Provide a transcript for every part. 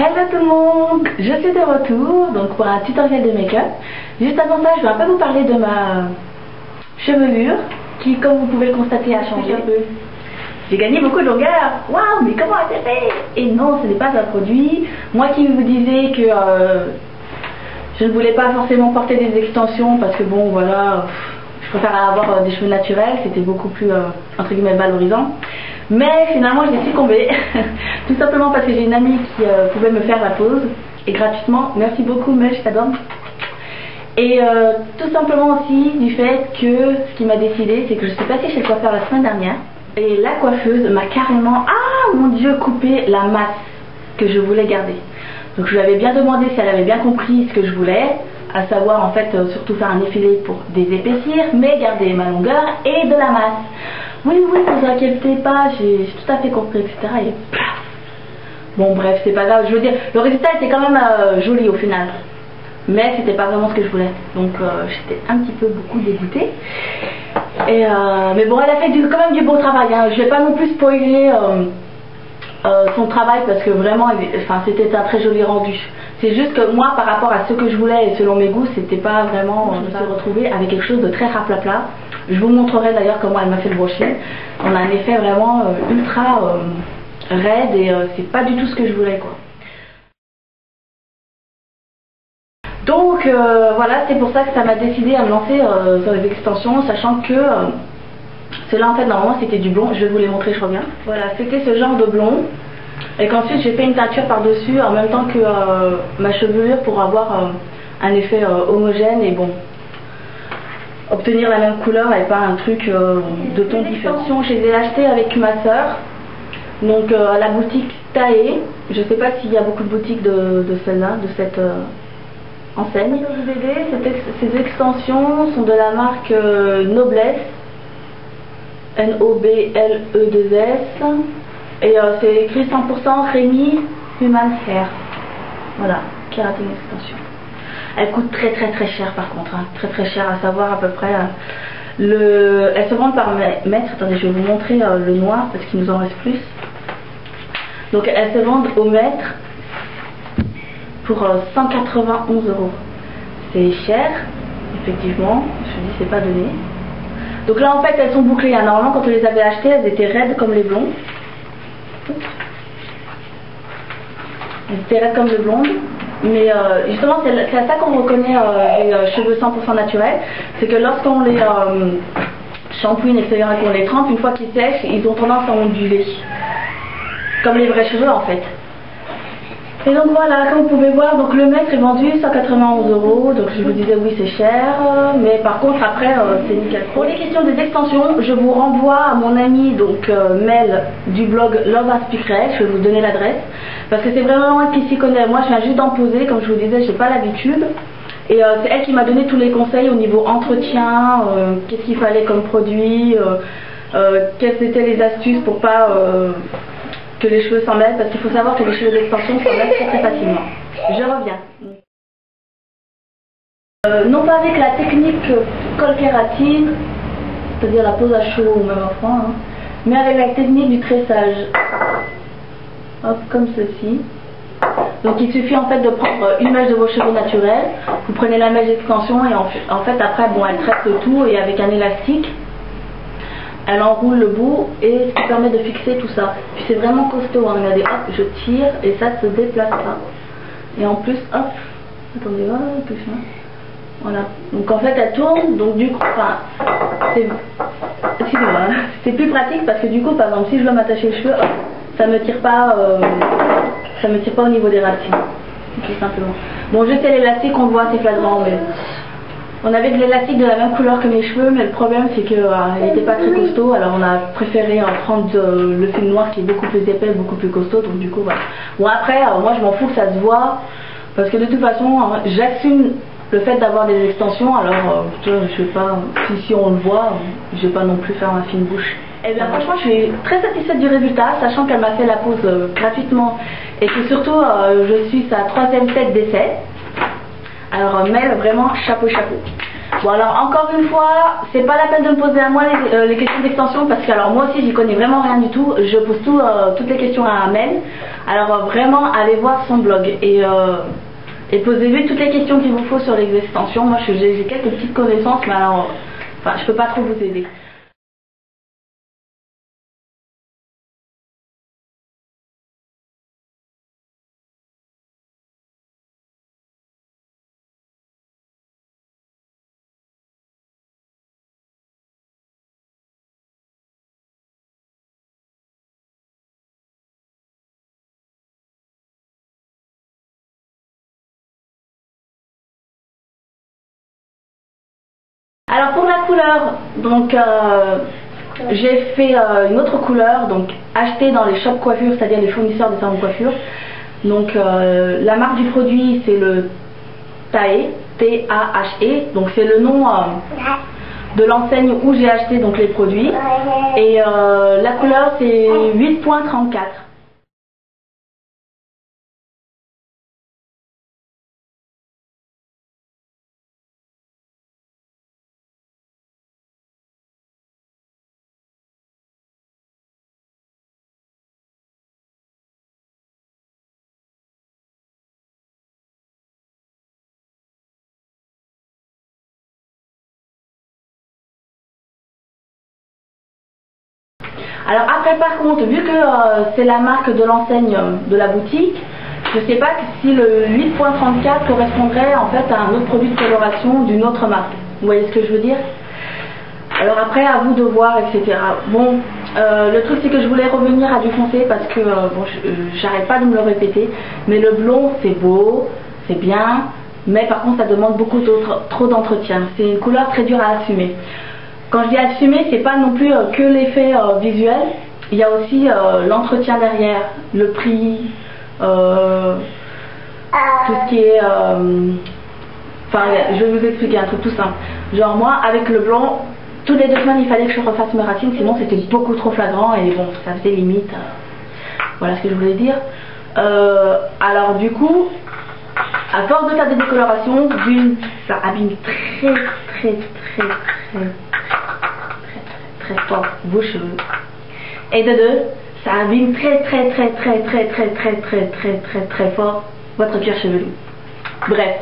Hello tout le monde, je suis de retour donc pour un tutoriel de make-up. Juste avant ça, je vais un peu vous parler de ma chevelure qui, comme vous pouvez le constater, a changé un peu. J'ai gagné beaucoup de longueur. Waouh, mais comment a-t-elle fait? Et non, ce n'est pas un produit. Moi qui vous disais que je ne voulais pas forcément porter des extensions parce que bon voilà, je préfère avoir des cheveux naturels, c'était beaucoup plus entre guillemets valorisant. Mais finalement j'ai succombé, tout simplement parce que j'ai une amie qui pouvait me faire la pose, et gratuitement, merci beaucoup mais je t'adore. Et tout simplement aussi du fait que ce qui m'a décidé, c'est que je suis passée chez le coiffeur la semaine dernière, et la coiffeuse m'a carrément, ah mon dieu, coupé la masse que je voulais garder. Donc je lui avais bien demandé si elle avait bien compris ce que je voulais, à savoir en fait surtout faire un effilé pour désépaissir, mais garder ma longueur et de la masse. Oui, oui, ne vous inquiétez pas, j'ai tout à fait compris, etc. Et plaf. Bon, bref, c'est pas grave. Je veux dire, le résultat était quand même joli au final. Mais c'était pas vraiment ce que je voulais. Donc, j'étais un petit peu beaucoup dégoûtée. Et, mais bon, elle a fait quand même du beau travail. Hein. Je vais pas non plus spoiler son travail parce que vraiment, c'était un très joli rendu. C'est juste que moi, par rapport à ce que je voulais et selon mes goûts, c'était pas vraiment de se retrouver avec quelque chose de très raplapla. Je vous montrerai d'ailleurs comment elle m'a fait le brushing. On a un effet vraiment ultra raide et c'est pas du tout ce que je voulais quoi. Donc voilà, c'est pour ça que ça m'a décidé à me lancer sur les extensions, sachant que cela en fait normalement c'était du blond. Je vais vous les montrer, je reviens. Voilà, c'était ce genre de blond. Et qu'ensuite j'ai fait une teinture par-dessus en même temps que ma chevelure pour avoir un effet homogène et bon, obtenir la même couleur et pas un truc de ton différent. Je les ai achetées avec ma soeur, donc à la boutique Tae. Je sais pas s'il y a beaucoup de boutiques de celle-là, de cette enseigne. Ces extensions sont de la marque Noblesse, N-O-B-L-E-2-S. Et c'est écrit 100% Rémi Human Hair. Voilà, kératine extension. Elle coûte très cher par contre, hein. Très cher, à savoir à peu près elles se vendent par mètre. Attendez, je vais vous montrer le noir parce qu'il nous en reste plus. Donc elles se vendent au mètre pour 191 €. C'est cher, effectivement, je dis c'est pas donné. Donc là en fait elles sont bouclées, hein. Normalement quand on les avait achetées elles étaient raides comme les blondes. Elles étaient raides comme les blondes. Mais justement c'est à ça qu'on reconnaît les cheveux 100% naturels, c'est que lorsqu'on les shampooine etc, qu'on les trempe, une fois qu'ils sèchent, ils ont tendance à onduler, comme les vrais cheveux en fait. Et donc voilà, comme vous pouvez voir, donc le mètre est vendu 191 €, donc je vous disais oui c'est cher, mais par contre après c'est nickel. Pour les questions des extensions, je vous renvoie à mon amie donc Mel du blog Love Inspiré, je vais vous donner l'adresse, parce que c'est vraiment elle qui s'y connaît. Moi je viens juste d'en poser, comme je vous disais, j'ai pas l'habitude, et c'est elle qui m'a donné tous les conseils au niveau entretien, qu'est-ce qu'il fallait comme produit, quelles étaient les astuces pour pas que les cheveux s'en mêlent, parce qu'il faut savoir que les cheveux d'extension s'en mêlent très facilement. Je reviens. Non pas avec la technique col kératine, c'est-à-dire la pose à chaud ou même à froid, hein, mais avec la technique du tressage. Hop, comme ceci. Donc il suffit en fait de prendre une mèche de vos cheveux naturels, vous prenez la mèche d'extension et en fait après bon elle traite le tout et avec un élastique elle enroule le bout et ce qui permet de fixer tout ça. Puis c'est vraiment costaud, hein. Regardez, hop, je tire et ça se déplace pas. Et en plus, hop, attendez, hop, tout ça. Voilà. Donc en fait elle tourne, donc du coup, c'est plus pratique parce que du coup, par exemple, si je dois m'attacher les cheveux, hop, ça me tire pas au niveau des racines, tout simplement. Bon, juste l'élastique, on le voit, c'est flagrant, mais on avait de l'élastique de la même couleur que mes cheveux, mais le problème c'est qu'il n'était pas très costaud, alors on a préféré prendre le fil noir qui est beaucoup plus épais, beaucoup plus costaud, donc du coup voilà. Bon après, moi je m'en fous que ça se voit, parce que de toute façon, j'assume le fait d'avoir des extensions, alors je sais pas, si on le voit, je vais pas non plus faire ma fine bouche. Et bien franchement je suis très satisfaite du résultat, sachant qu'elle m'a fait la pose gratuitement, et que surtout je suis sa 3e tête d'essai. Alors Mel, vraiment chapeau. Bon alors encore une fois, c'est pas la peine de me poser à moi les questions d'extension parce que alors moi aussi j'y connais vraiment rien du tout. Je pose toutes les questions à Amel. Alors vraiment allez voir son blog et posez-lui toutes les questions qu'il vous faut sur les extensions. Moi j'ai quelques petites connaissances mais alors enfin je peux pas trop vous aider. Alors pour la couleur, donc j'ai fait une autre couleur, donc achetée dans les shops coiffure, c'est-à-dire les fournisseurs de salons de coiffure. Donc la marque du produit c'est le Tahe, T-A-H-E, donc c'est le nom de l'enseigne où j'ai acheté donc les produits. Et la couleur c'est 8.34. Alors après par contre, vu que c'est la marque de l'enseigne de la boutique, je ne sais pas si le 8.34 correspondrait en fait à un autre produit de coloration d'une autre marque. Vous voyez ce que je veux dire? Alors après à vous de voir, etc. Bon, le truc c'est que je voulais revenir à du foncé parce que bon, j'arrête pas de me le répéter, mais le blond c'est beau, c'est bien, mais par contre ça demande beaucoup trop d'entretien. C'est une couleur très dure à assumer. Quand je dis assumer, c'est pas non plus que l'effet visuel, il y a aussi l'entretien derrière, le prix, tout ce qui est... Enfin, je vais vous expliquer un truc tout simple. Genre moi, avec le blond, toutes les 2 semaines, il fallait que je refasse mes racines, sinon c'était beaucoup trop flagrant et bon, ça faisait limite. Voilà ce que je voulais dire. Alors du coup, à force de faire des décolorations, d'une, ça abîme très fort vos cheveux, et de 2, ça abîme très fort votre cuir chevelu. Bref,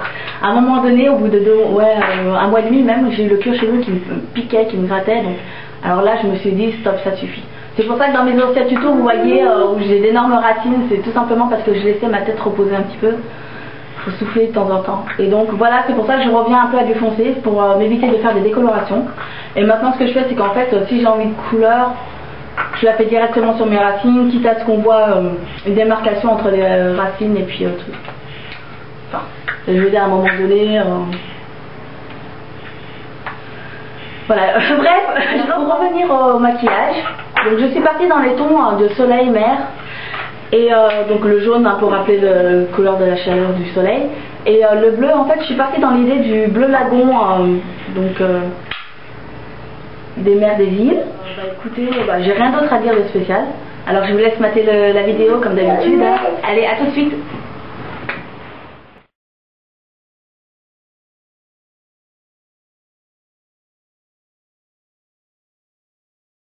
à un moment donné, au bout de 1 mois et demi même, j'ai eu le cuir chevelu qui me piquait, qui me grattait, donc alors là je me suis dit stop, ça suffit. C'est pour ça que dans mes anciens tutos vous voyez où j'ai d'énormes racines, c'est tout simplement parce que je laissais ma tête reposer un petit peu. Faut souffler de temps en temps. Et donc voilà, c'est pour ça que je reviens un peu à du foncé pour m'éviter de faire des décolorations. Et maintenant ce que je fais c'est qu'en fait si j'ai envie de couleur, je la fais directement sur mes racines, quitte à ce qu'on voit une démarcation entre les racines et puis truc. Enfin, je veux dire à un moment donné. Voilà, bref, pour revenir au maquillage, donc je suis partie dans les tons de soleil, mer. Et donc le jaune pour rappeler la couleur de la chaleur du soleil. Et le bleu, en fait, je suis partie dans l'idée du bleu lagon, donc des mers des îles. Écoutez, j'ai rien d'autre à dire de spécial. Alors je vous laisse mater la vidéo comme d'habitude. Allez, à tout de suite.